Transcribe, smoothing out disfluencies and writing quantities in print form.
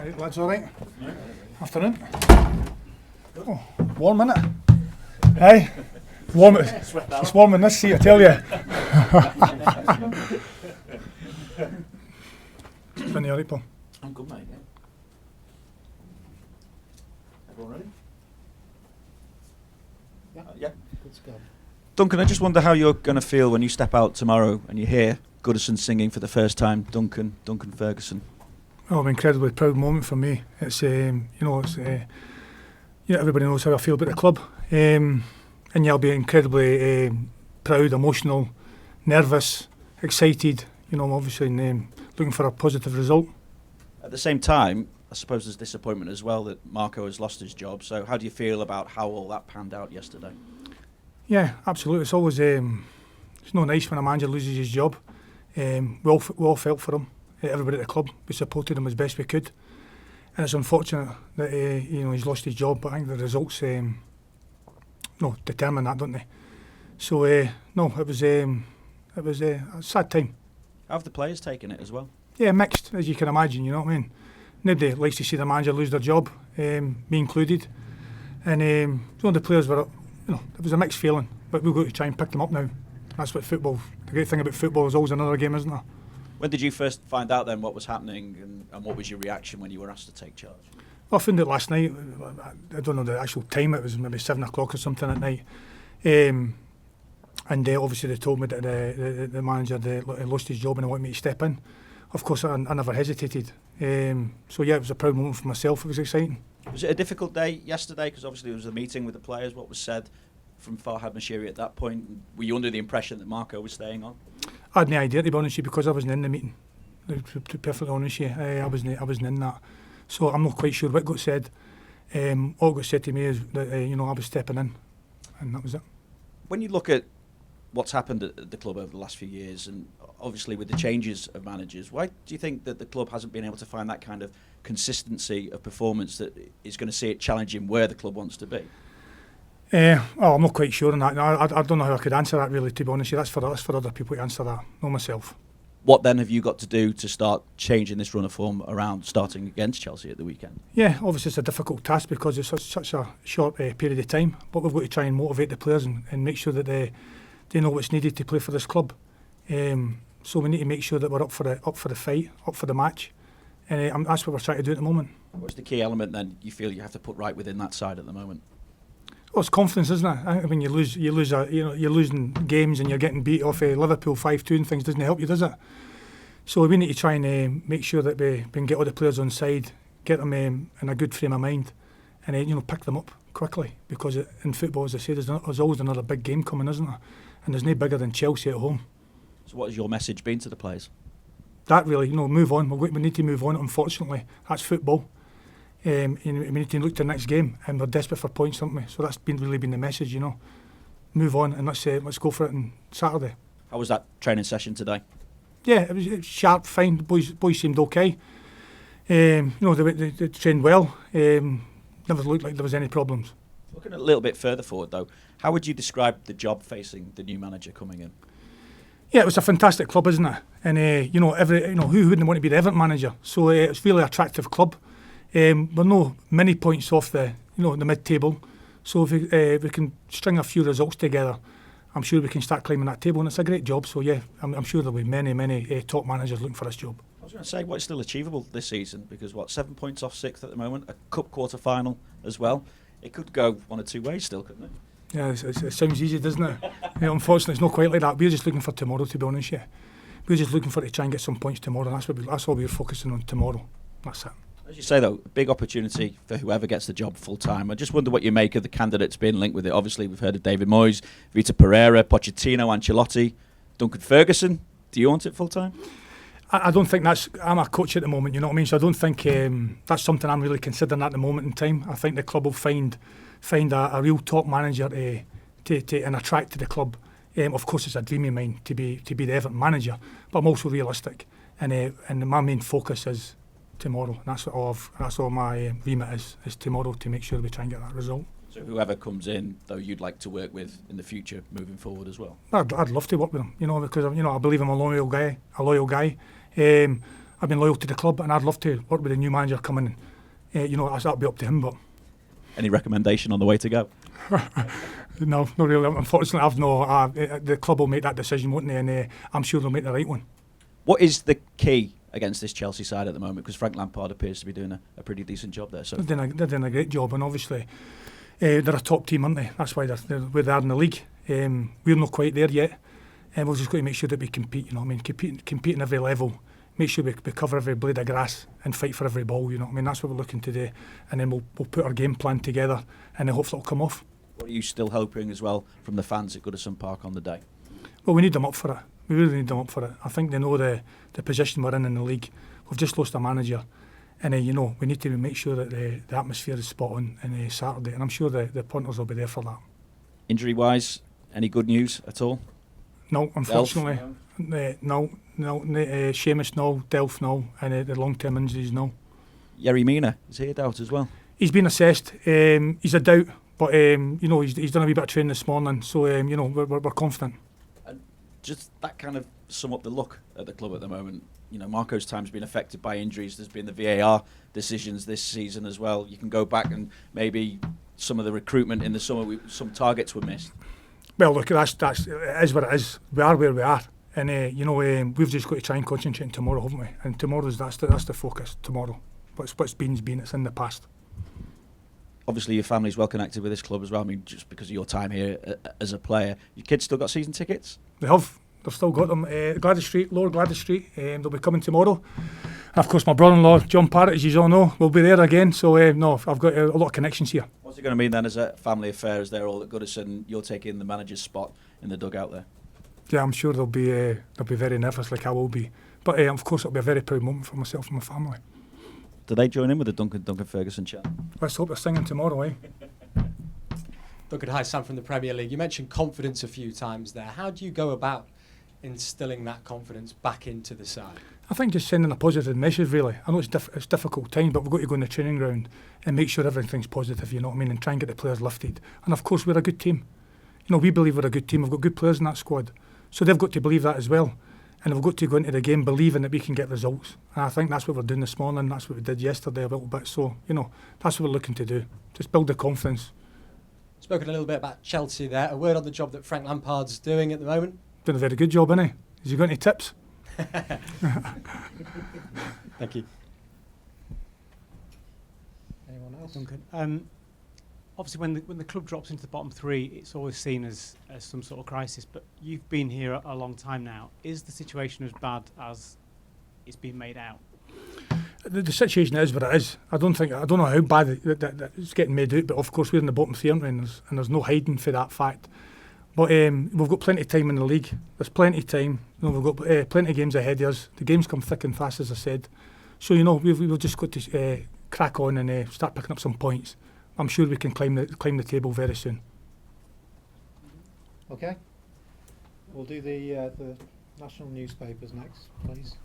Right, lads, all right? Afternoon. Oh, warm, isn't it? Hey, warm. It's warm in this seat, I tell you. Been all right, Paul? I'm good, mate. Everyone ready? Yeah. Good to go. Duncan, I just wonder how you're going to feel when you step out tomorrow and you hear Goodison singing for the first time, Duncan Ferguson. Oh, an incredibly proud moment for me. It's everybody knows how I feel about the club, and I'll be incredibly proud, emotional, nervous, excited. Obviously, looking for a positive result. At the same time, I suppose there's disappointment as well that Marco has lost his job. So, how do you feel about how all that panned out yesterday? Yeah, absolutely. It's always it's not nice when a manager loses his job. We all felt for him. Everybody at the club, we supported him as best we could, and it's unfortunate that he's lost his job. But I think the results determine that, don't they? So it was a sad time. How have the players taken it as well? Yeah, mixed, as you can imagine. You know what I mean? Nobody likes to see the manager lose their job, me included, and the players were, it was a mixed feeling. But we've got to try and pick them up now. That's what football. The great thing about football is always another game, isn't there? When did you first find out then what was happening and what was your reaction when you were asked to take charge? Well, I found it last night. I don't know the actual time. It was maybe 7 o'clock or something at night. And obviously they told me that the manager had lost his job and they wanted me to step in. Of course, I never hesitated. So yeah, it was a proud moment for myself. It was exciting. Was it a difficult day yesterday? Because obviously there was a meeting with the players. What was said from Farhad Moshiri at that point? Were you under the impression that Marco was staying on? I had no idea, to be honest with you, because I wasn't in the meeting. To be perfectly honest with you, I wasn't in that. So I'm not quite sure what got said. All got said to me is that I was stepping in, and that was it. When you look at what's happened at the club over the last few years, and obviously with the changes of managers, why do you think that the club hasn't been able to find that kind of consistency of performance that is going to see it challenging where the club wants to be? I'm not quite sure on that. I don't know how I could answer that, really, to be honest with you. That's for other people to answer that, not myself. What then have you got to do to start changing this run of form around starting against Chelsea at the weekend? Yeah, obviously it's a difficult task because it's such a short period of time, but we've got to try and motivate the players and make sure that they know what's needed to play for this club. So we need to make sure that we're up for the fight, up for the match, and that's what we're trying to do at the moment. What's the key element then you feel you have to put right within that side at the moment? Well, it's confidence, isn't it? I think when you lose, you're losing games and you're getting beat off Liverpool 5-2 and things doesn't help you, does it? So we need to try and make sure that we can get all the players on side, get them in a good frame of mind, and pick them up quickly. Because in football, as I say, there's always another big game coming, isn't there? And there's no bigger than Chelsea at home. So what has your message been to the players? That really, move on. We need to move on. Unfortunately, that's football. We need to look to the next game, and we're desperate for points, aren't we? So that's really been the message, Move on and let's go for it on Saturday. How was that training session today? Yeah, it was sharp, fine. The boys seemed okay. They trained well. Never looked like there was any problems. Looking a little bit further forward though, how would you describe the job facing the new manager coming in? Yeah, it was a fantastic club, isn't it? And who wouldn't want to be the Everton manager? So it's really attractive club. We're no many points off the mid-table, so if we can string a few results together, I'm sure we can start climbing that table, and it's a great job. So yeah, I'm sure there'll be many top managers looking for this job. I was going to say, what's still achievable this season? Because 7 points off 6th at the moment, a cup quarter final as well. It could go one or two ways still, couldn't it? Yeah, it sounds easy, doesn't it? Unfortunately, it's not quite like that. We're just looking for tomorrow, to be honest. Yeah, we're just looking to try and get some points tomorrow. That's all we're focusing on tomorrow. That's it. As you say, though, a big opportunity for whoever gets the job full-time. I just wonder what you make of the candidates being linked with it. Obviously, we've heard of David Moyes, Vitor Pereira, Pochettino, Ancelotti, Duncan Ferguson. Do you want it full-time? I don't think I'm a coach at the moment, you know what I mean? So I don't think that's something I'm really considering at the moment in time. I think the club will find a real top manager and attract to the club. Of course, it's a dream of mine to be the Everton manager, but I'm also realistic. And my main focus is tomorrow. And that's all my remit is tomorrow, to make sure we try and get that result. So whoever comes in, though, you'd like to work with in the future, moving forward I'm love to work with him, because I believe I'm a loyal guy. I've been loyal to the club, and I'd love to work with a new manager coming in. You know, that'll be up to him. But Any recommendation on the way to go? no, not really. Unfortunately, I've no. The club will make that decision, won't they? And I'm sure they'll make the right one. What is the key against this Chelsea side at the moment? Because Frank Lampard appears to be doing a pretty decent job there. So They're doing a great job, and obviously they're a top team, aren't they? That's why they're where they are in the league. We're not quite there yet, and we've just got to make sure that we compete. You know what I mean? Compete in every level. Make sure we cover every blade of grass and fight for every ball. You know what I mean? That's what we're looking to do, and then we'll put our game plan together, and then hopefully it'll come off. what are you still hoping as well from the fans at Goodison Park on the day? Well, we need them up for it. We really need them up for it. I think they know the position we're in the league. We've just lost a manager, and you know, we need to make sure that the atmosphere is spot on Saturday, and I'm sure the punters will be there for that. Injury-wise, any good news at all? No, unfortunately. No. Seamus, no. Delph, no. And the long-term injuries, no. Yerry Mina, is he a doubt as well? He's been assessed. He's a doubt, but you know, he's done a wee bit of training this morning, so you know, we're confident. And just that kind of sum up the look at the club at the moment. You know, Marco's time's been affected by injuries. There's been the VAR decisions this season as well. You can go back and maybe some of the recruitment in the summer, some targets were missed. Well, look, that's it is what it is. We are where we are, and you know, we've just got to try and concentrate on tomorrow, haven't we? And tomorrow's that's the focus. Tomorrow, what's been. It's in the past. Obviously, your family's well connected with this club as well. I mean, just because of your time here as a player, your kids still got season tickets? They have. They've still got them. Gladys Street, Lower Gladys Street. They'll be coming tomorrow. And of course, my brother-in-law, John Parrott, as you all know, will be there again. So, no, I've got a lot of connections here. What's it going to mean then as a family affair, as they're all at Goodison, you're taking the manager's spot in the dugout there? Yeah, I'm sure they'll be very nervous, like I will be. But, of course, it'll be a very proud moment for myself and my family. Do they join in with the Duncan Ferguson chat? Let's hope they're singing tomorrow, eh? Duncan, hi, Sam from the Premier League. You mentioned confidence a few times there. How do you go about instilling that confidence back into the side? I think just sending a positive message, really. I know it's difficult time, but we've got to go in the training ground and make sure everything's positive, you know what I mean, and try and get the players lifted. And of course, we're a good team. You know, we believe we're a good team. We've got good players in that squad. So they've got to believe that as well. And we've got to go into the game believing that we can get results. And I think that's what we're doing this morning. That's what we did yesterday a little bit. So, you know, that's what we're looking to do. Just build the confidence. Spoken a little bit about Chelsea there. A word on the job that Frank Lampard's doing at the moment? Doing a very good job, isn't he? Has he got any tips? Thank you. Anyone else? Duncan. Obviously, when the club drops into the bottom three, it's always seen as some sort of crisis. But you've been here a long time now. Is the situation as bad as it's been made out? The situation is what it is. I don't know how bad it's getting made out. But of course, we're in the bottom three, aren't we? And there's no hiding for that fact. But we've got plenty of time in the league. There's plenty of time. You know, we've got plenty of games ahead of us. The games come thick and fast, as I said. So, you know, we've just got to crack on and start picking up some points. I'm sure we can climb the table very soon. Okay. We'll do the national newspapers next, please.